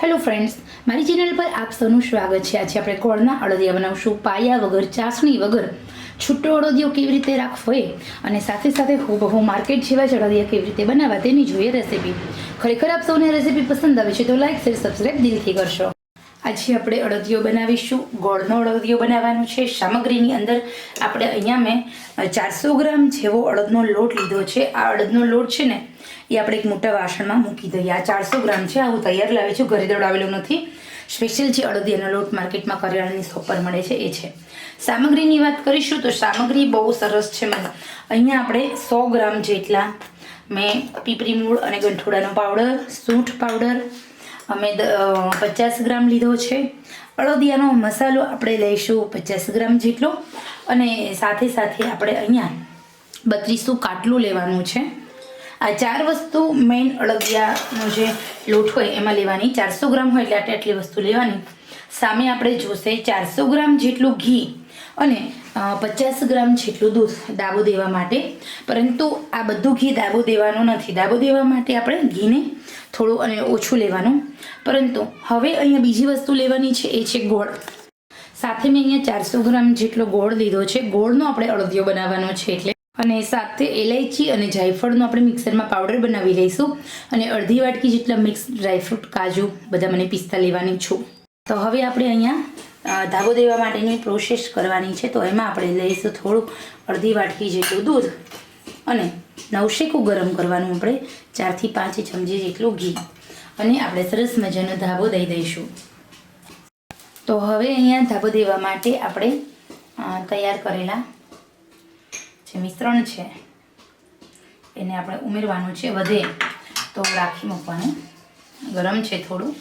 Hello friends, મારી channel પર આપ સૌનું સ્વાગત છે। આજે આપણે ગોળના અડદિયા બનાવશું, પાયા વગર, ચાસણી વગર છૂટો અડદિયો કેવી રીતે રાખવો અને સાથે સાથે હૂબહૂ માર્કેટ જેવા જ અડદિયા કેવી રીતે બનાવવા તેની જોઈએ રેસીપી। ખરેખર આપ સૌને રેસીપી પસંદ આવે છે તો લાઈક શેર સબસ્ક્રાઈબ દિલથી કરશો। આજે આપણે અડદિયો બનાવીશું, ગોળનો અડદિયો બનાવવાનો છે। સામગ્રીની અંદર આપણે અહીંયા મેં 400 ગ્રામ જેવો અડદનો લોટ લીધો છે। આ અડદનો લોટ છે ને એ આપણે એક મોટા વાસણમાં મૂકી દઈએ। આ 400 ગ્રામ છે, આ હું તૈયાર લાવી છું, ઘરે દળાવેલો નથી, સ્પેશિયલ જે અડદિયાનો લોટ માર્કેટમાં કરિયાણાની શોપ પર મળે છે એ છે। સામગ્રીની વાત કરીશું તો સામગ્રી બહુ સરસ છે। મને અહીંયા આપણે 100 ગ્રામ જેટલા મેં પીપરી મૂળ અને ગંઠોડાનો પાવડર, સૂંઠ પાવડર અમે 50 ગ્રામ લીધો છે। અડદિયાનો મસાલો આપણે લઈશું 50 ગ્રામ જેટલો અને સાથે સાથે આપણે અહીંયા 32 કાટલું લેવાનું છે। આ 4 વસ્તુ મેઇન અડદિયાનો જે લોટ હોય એમાં લેવાની। 400 ગ્રામ હોય એટલે આટલી વસ્તુ લેવાની। સામે આપણે જોશે 400 ગ્રામ જેટલું ઘી અને 50 ગ્રામ જેટલું દૂધ દાબો દેવા માટે। પરંતુ આ બધું ઘી દાબો દેવાનું નથી, દાબો દેવા માટે આપણે ઘીને થોડું અને ઓછું લેવાનું। પરંતુ હવે અહીંયા બીજી વસ્તુ લેવાની છે એ છે ગોળ। સાથે મેં અહીંયા 400 ગ્રામ જેટલો ગોળ લીધો છે। ગોળનો આપણે અડદિયો બનાવવાનો છે એટલે, અને સાથે એલાયચી અને જાયફળનો આપણે મિક્સરમાં પાવડર બનાવી લઈશું અને અડધી વાટકી જેટલા મિક્સ ડ્રાયફ્રૂટ, કાજુ, બદામ અને પિસ્તા લેવાની છું। તો હવે આપણે અહીંયા ધાબો દેવા માટેની પ્રોસેસ કરવાની છે। તો એમાં આપણે લઈશું થોડુંક અડધી વાટકી જેટલું દૂધ અને નવશેકું ગરમ કરવાનું આપણે 4 થી 5 ચમચી જેટલું ઘી અને આપણે સરસ મજાનો ધાબો દઈ દઈશું। તો હવે અહીંયા ધાબો દેવા માટે આપણે તૈયાર કરેલા જે મિશ્રણ છે એને આપણે ઉમેરવાનું છે। વધે તો રાખી મૂકવાનું, ગરમ છે થોડું।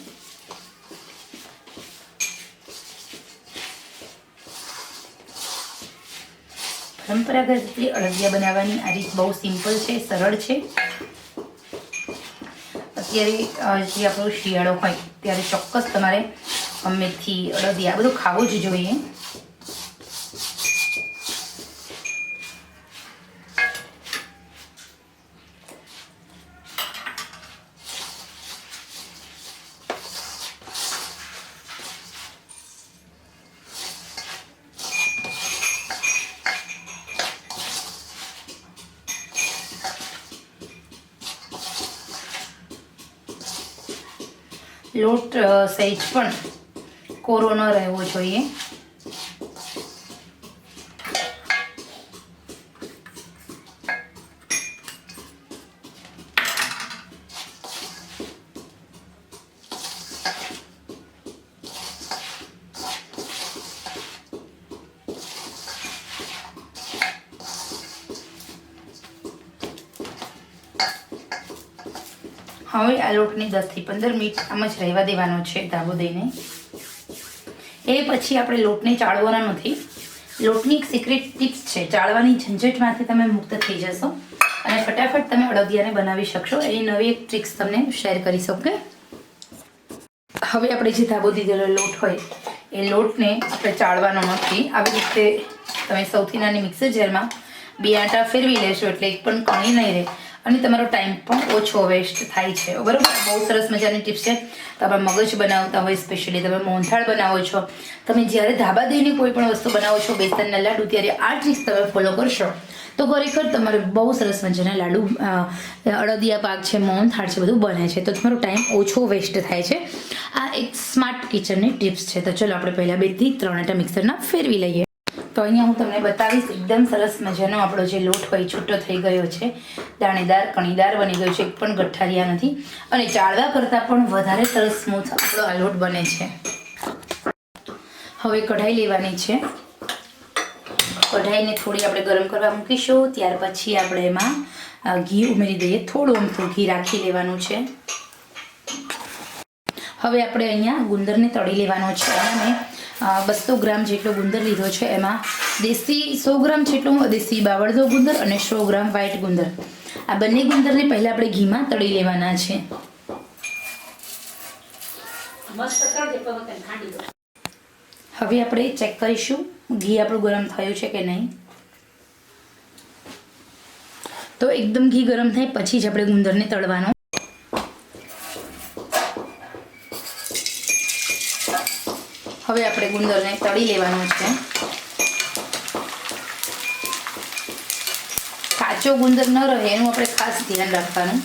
પરંપરાગત રીતે અડદિયા બનાવવાની આ રીત બહુ સિમ્પલ છે, સરળ છે। અત્યારે જે આપણો શિયાળો હોય ત્યારે ચોક્કસ તમારે મેથી, અડદિયા બધું ખાવું જ જોઈએ। લોટ સહેજ પણ કોરો ન રહેવો જોઈએ। હવે આ લોટને 10 થી 15 મિનિટ આમ જ રહેવા દેવાનો છે ધાબો દઈને। એ પછી આપણે લોટને ચાળવાનો નથી। લોટની એક સિક્રેટ ટિપ્સ છે, ચાળવાની ઝંઝટમાંથી તમે મુક્ત થઈ જશો અને ફટાફટ તમે અડદિયાને બનાવી શકશો। એની નવી એક ટ્રિક્સ તમને શેર કરી શકું। હવે આપણે જે ધાબો દીધેલો લોટ હોય એ લોટને આપણે ચાળવાનો નથી। આવી રીતે તમે સૌથી નાની મિક્સર જારમાં 2 આંટા ફેરવી લેશો એટલે એક પણ કણી નહીં રહે અને તમારો ટાઈમ પણ ઓછો વેસ્ટ થાય છે, બરાબર। બહુ સરસ મજાની ટિપ્સ છે। તમે મગજ બનાવતા હોય, સ્પેશિયલી તમે મોહનથાળ બનાવો છો, તમે જ્યારે ધાબા દઈને કોઈ પણ વસ્તુ બનાવો છો, બેસનના લાડુ, ત્યારે આ ટ્રિક્સ તમે ફોલો કરશો તો ખરેખર તમારે બહુ સરસ મજાના લાડુ, અડદિયા પાક છે, મોહનથાળ છે, બધું બને છે, તો તમારો ટાઈમ ઓછો વેસ્ટ થાય છે। આ એક સ્માર્ટ કિચનની ટિપ્સ છે। તો ચલો આપણે પહેલાં 2 થી 3 આંટા મિક્સરના ફેરવી લઈએ। તો અહીંયા હું તમને બતાવીશ, એકદમ સરસ મજાનો આપણો જે લોટ હોય છૂટો થઈ ગયો છે, દાણેદાર, કણીદાર બની ગયો છે, એક પણ ગઠ્ઠારિયા નથી અને ચાળવા કરતાં પણ વધારે સરસ સ્મૂથ આપણો આ લોટ બને છે। હવે કઢાઈ લેવાની છે। કઢાઈને થોડી આપણે ગરમ કરવા મૂકીશું, ત્યાર પછી આપણે એમાં ઘી ઉમેરી દઈએ। થોડું અમથું ઘી રાખી લેવાનું છે। હવે આપણે અહીંયા ગુંદરને તળી લેવાનો છે। અને 200 ગ્રામ જેટલો ગુંદર લીધો છે, એમાં દેશી 100 ગ્રામ જેટલો દેશી બાવળનો ગુંદર અને 100 ગ્રામ વ્હાઈટ ગુંદર, આ બંને ગુંદરને પહેલાં આપણે ઘીમાં તળી લેવાના છે। હવે આપણે ચેક કરીશું ઘી આપણું ગરમ થયું છે કે નહીં। તો એકદમ ઘી ગરમ થાય પછી જ આપણે ગુંદરને તળવાનો। હવે આપણે ગુંદરને તળી લેવાનો છે. કાચો ગુંદર ન રહે એનું આપણે ખાસ ધ્યાન રાખવાનું.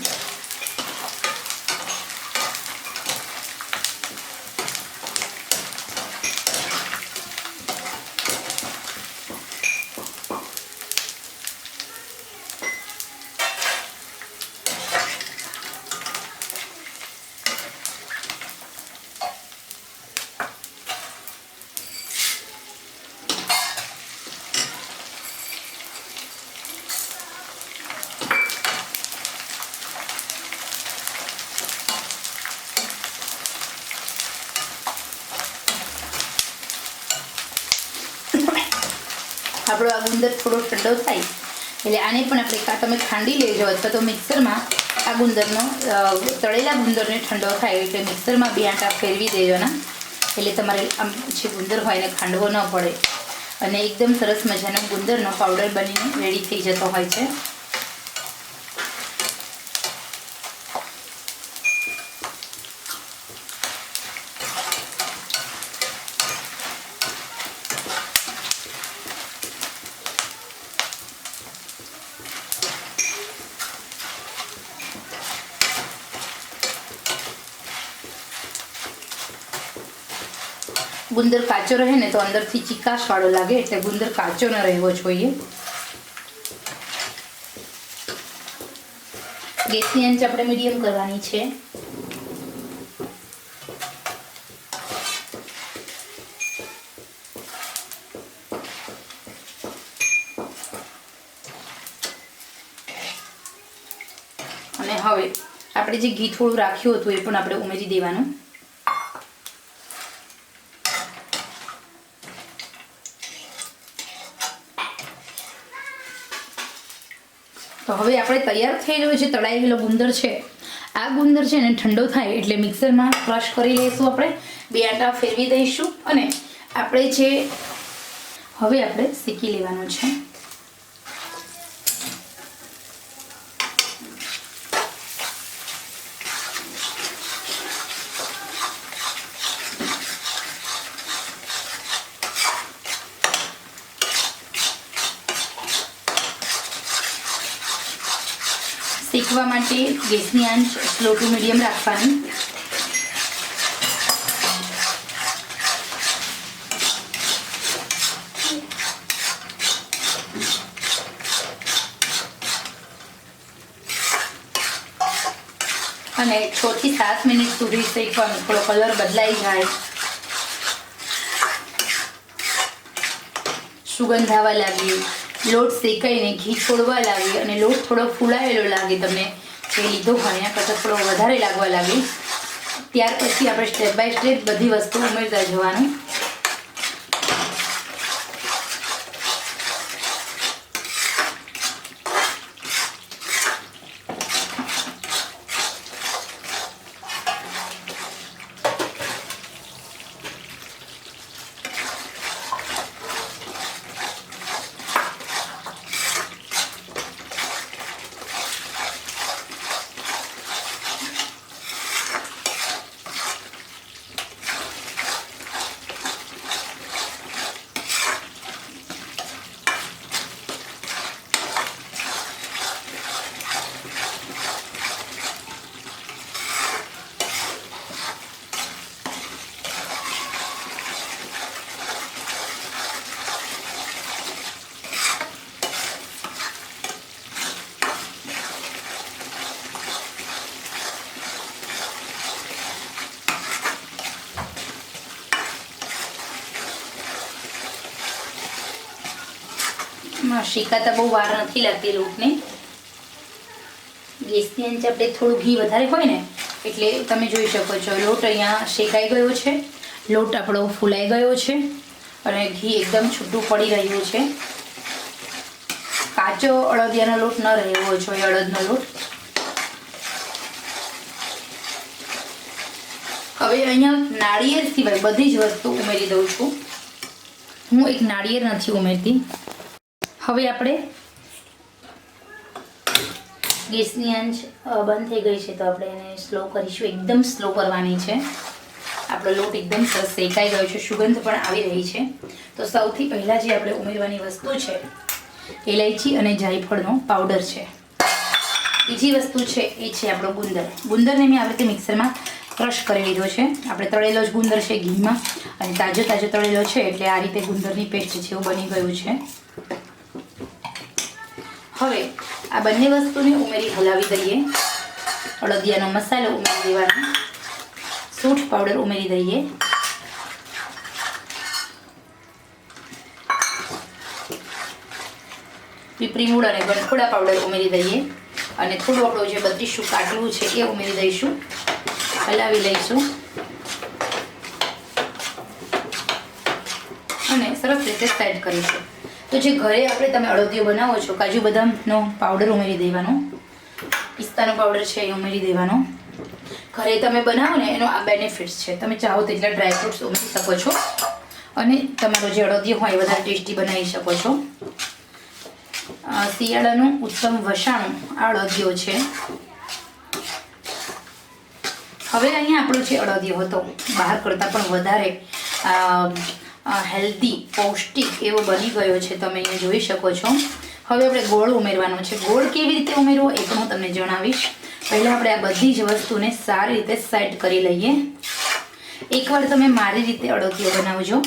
આપણો આ ગુંદર થોડો ઠંડો થાય એટલે આને પણ આપણે કાં તમે ખાંડી લેજો અથવા તો મિક્સરમાં આ ગુંદરનો તળેલા ગુંદરને ઠંડો થાય એટલે મિક્સરમાં 2 આંટા ફેરવી દેવાના. એટલે તમારે આમ જે ગુંદર હોય એને ખાંડવો ન પડે અને એકદમ સરસ મજાનો ગુંદરનો પાવડર બનીને રેડી થઈ જતો હોય છે. ગુંદર કાચો રહે ને તો અંદરથી ચીકાશવાળો લાગે એટલે ગુંદર કાચો ન રહેવો જોઈએ. ગેસની આંચ આપણે મીડિયમ કરવાની છે. અને હવે આપણે જે ઘી થોડું રાખ્યું હતું એ પણ આપણે ઉમેરી દેવાનું. તો હવે આપણે તૈયાર થઈ ગયો છે તળાયેલો ગુંદર છે. આ ગુંદર છે ને ઠંડો થાય એટલે મિક્સરમાં ક્રશ કરી લઈશું. આપણે 2 આંટા ફેરવી દઈશું અને આપણે જે હવે આપણે શેકી લેવાનું છે. શેકવા માટે ગેસની આંચ સ્લો ટુ મીડિયમ રાખવાની. અને 6 થી 7 મિનિટ સુધી શેકવાનું. થોડો કલર બદલાઈ જાય, સુગંધ આવવા લાગી, લોટ શેકાઈને ઘી છોડવા લાગે અને લોટ થોડો ફૂલાયેલો લાગે, તમને જે લીધો હોય એના કરતાં થોડો વધારે લાગવા લાગે, ત્યાર પછી આપણે સ્ટેપ બાય સ્ટેપ બધી વસ્તુ ઉમેરતા જવાનું. શેકાતા બહુ વાર નથી લાગતી લોટને. ગેસની આંચ આપણે થોડું ઘી વધારે હોય ને એટલે તમે જોઈ શકો છો લોટ અહીંયા શેકાઈ ગયો છે, લોટ આપણો ફૂલાઈ ગયો છે અને ઘી એકદમ છૂટું પડી રહ્યું છે. કાચો અડદિયાનો લોટ ન રહેવો જોઈએ, અડદનો લોટ. હવે અહીંયા નાળિયેર સિવાય બધી જ વસ્તુ ઉમેરી દઉં છું. હું એક નાળિયેર નથી ઉમેરતી. હવે આપણે ગેસની આંચ બંધ થઈ ગઈ છે તો આપણે એને સ્લો કરીશું. એકદમ સ્લો કરવાની છે. આપણો લોટ એકદમ સરસ શેકાઈ ગયો છે, સુગંધ પણ આવી રહી છે. તો સૌથી પહેલાં જે આપણે ઉમેરવાની વસ્તુ છે ઇલાયચી અને જાયફળનો પાવડર છે. બીજી વસ્તુ છે એ છે આપણો ગુંદર. ગુંદરને મેં આવી રીતે મિક્સરમાં ક્રશ કરી લીધો છે. આપણે તળેલો જ ગુંદર છે ઘીમાં, અને તાજો તળેલો છે એટલે આ રીતે ગુંદરની પેસ્ટ છે એવું બની ગયું છે. હવે આ બંને વસ્તુને ઉમેરી હલાવી દઈએ. અળદિયાનો મસાલો ઉમેરી દેવાનો, સૂંઠ પાવડર ઉમેરી દઈએ, પીપરી મૂળ અને ગંઠોડા પાવડર ઉમેરી દઈએ, અને થોડું આપણું જે 32 કાટલું છે એ ઉમેરી દઈશું. હલાવી લઈશું અને સરસ રીતે સેટ કરીશું. તો જે ઘરે તમે અળદિયો બનાવો છો, કાજુ બદામનો પાવડર ઉમેરી દેવાનો, પિસ્તાનો પાવડર છે એ ઉમેરી દેવાનો. ઘરે તમે બનાવો ને એનો આ બેનિફિટ્સ છે. તમે ચાહો તેટલા ડ્રાયફ્રૂટ્સ ઉમેરી શકો છો અને તમારો જે અળદિયો હોય એ વધારે ટેસ્ટી બનાવી શકો છો. શિયાળાનું ઉત્તમ વસાણું આ અળદિયો છે. હવે અહીંયા આપણો જે અળદિયો હતો બહાર કરતાં પણ વધારે હેલ્ધી, પૌષ્ટિક એવો બની ગયો છે. તમે અહીંયા જોઈ શકો છો. હવે આપણે ગોળ ઉમેરવાનો છે. ગોળ કેવી રીતે ઉમેરવો એ પણ હું તમને જણાવીશ. પહેલાં આપણે આ બધી જ વસ્તુને સારી રીતે સેટ કરી લઈએ. એકવાર તમે મારી રીતે અળદિયો બનાવજો.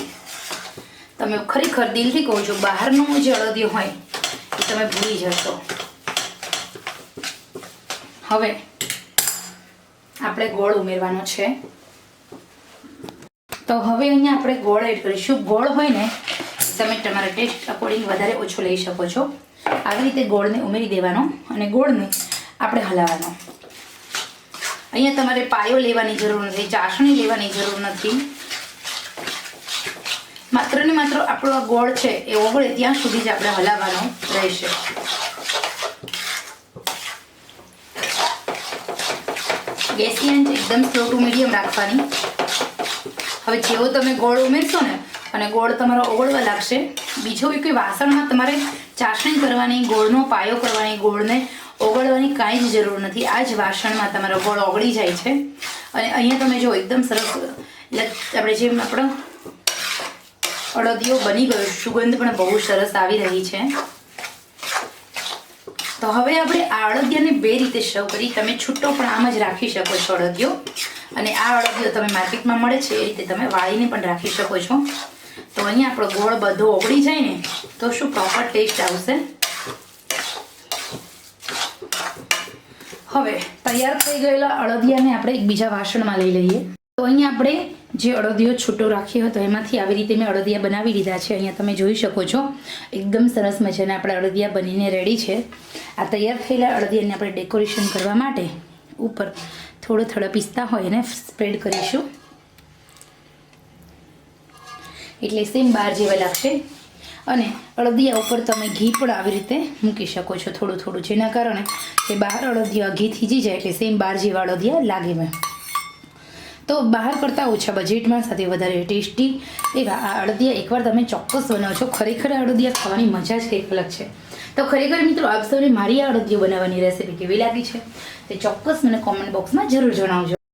તમે ખરેખર દિલથી કહો છો, બહારનું જે અળદિયો હોય એ તમે ભૂલી જશો. હવે આપણે ગોળ ઉમેરવાનો છે. તો હવે અહીંયા આપણે ગોળ એડ કરીશું. ગોળ હોય ને તમે તમારા ટેસ્ટ અકોર્ડિંગ વધારે ઓછો લઈ શકો છો. આવી રીતે ગોળને ઉમેરી દેવાનો અને ગોળને આપણે હલાવવાનો. અહીંયા તમારે પાયો લેવાની જરૂર નથી, ચાસણી લેવાની જરૂર નથી. માત્ર ને માત્ર આપણો આ ગોળ છે એ ઓગળે ત્યાં સુધી જ આપણે હલાવવાનો રહેશે. ગેસની આંચ એકદમ સ્લો ટુ મીડિયમ રાખવાની. હવે જેવો તમે ગોળ ઉમેરશો ને અને ગોળ તમારો ઓગળવા લાગશે, બીજો કોઈ વાસણમાં તમારે ચાસણી કરવાની, ગોળનો પાયો કરવાની, ગોળને ઓગળવાની કાંઈ જ જરૂર નથી. આ જ વાસણમાં તમારો ગોળ ઓગળી જાય છે. અને અહીંયા તમે જો એકદમ સરસ આપણે જેમ આપણો અળદિયો બની ગયો, સુગંધ પણ બહુ સરસ આવી રહી છે. તો હવે આપણે આ અળદિયાને બે રીતે સર્વ કરી. તમે છૂટો પણ આમ જ રાખી શકો છો અળદિયો, અને આ અળદિયો તમે માર્કેટમાં મળે છે એ રીતે તમે વાળીને પણ રાખી શકો છો. તો અહીંયા આપણો ગોળ બધો ઓગળી જાય ને તો શું પ્રોપર ટેસ્ટ આવશે. હવે તૈયાર થઈ ગયેલા અળદિયાને આપણે એક બીજા વાસણમાં લઈ લઈએ. તો અહીંયા આપણે જે અળદિયો છૂટો રાખ્યો હતો એમાંથી આવી રીતે મેં અળદિયા બનાવી લીધા છે. અહીંયા તમે જોઈ શકો છો એકદમ સરસ મજાના આપણા અળદિયા બનીને રેડી છે. આ તૈયાર થયેલા અળદિયાને આપણે ડેકોરેશન કરવા માટે ઉપર થોડા પિસ્તા હોય એને સ્પ્રેડ કરીશું, એટલે સેમ બાર જેવા લાગશે. અને અળદિયા ઉપર તમે ઘી પણ આવી રીતે મૂકી શકો છો થોડું, જેના કારણે એ બહાર અળદિયા ઘી થીજી જાય એટલે સેમ બાર જેવા અળદિયા લાગે. મેં તો બહાર કરતાં ઓછા બજેટમાં સાથે વધારે ટેસ્ટી એવા આ અળદિયા એકવાર તમે ચોક્કસ બનાવજો. ખરેખર અળદિયા ખાવાની મજા જ કંઈક અલગ છે. તો ખરેખર મિત્રો આપ સૌને મારી આ અળદિયો બનાવવાની રેસીપી કેવી લાગી છે તે ચોક્કસ મને કોમેન્ટ બોક્સમાં જરૂર જણાવજો.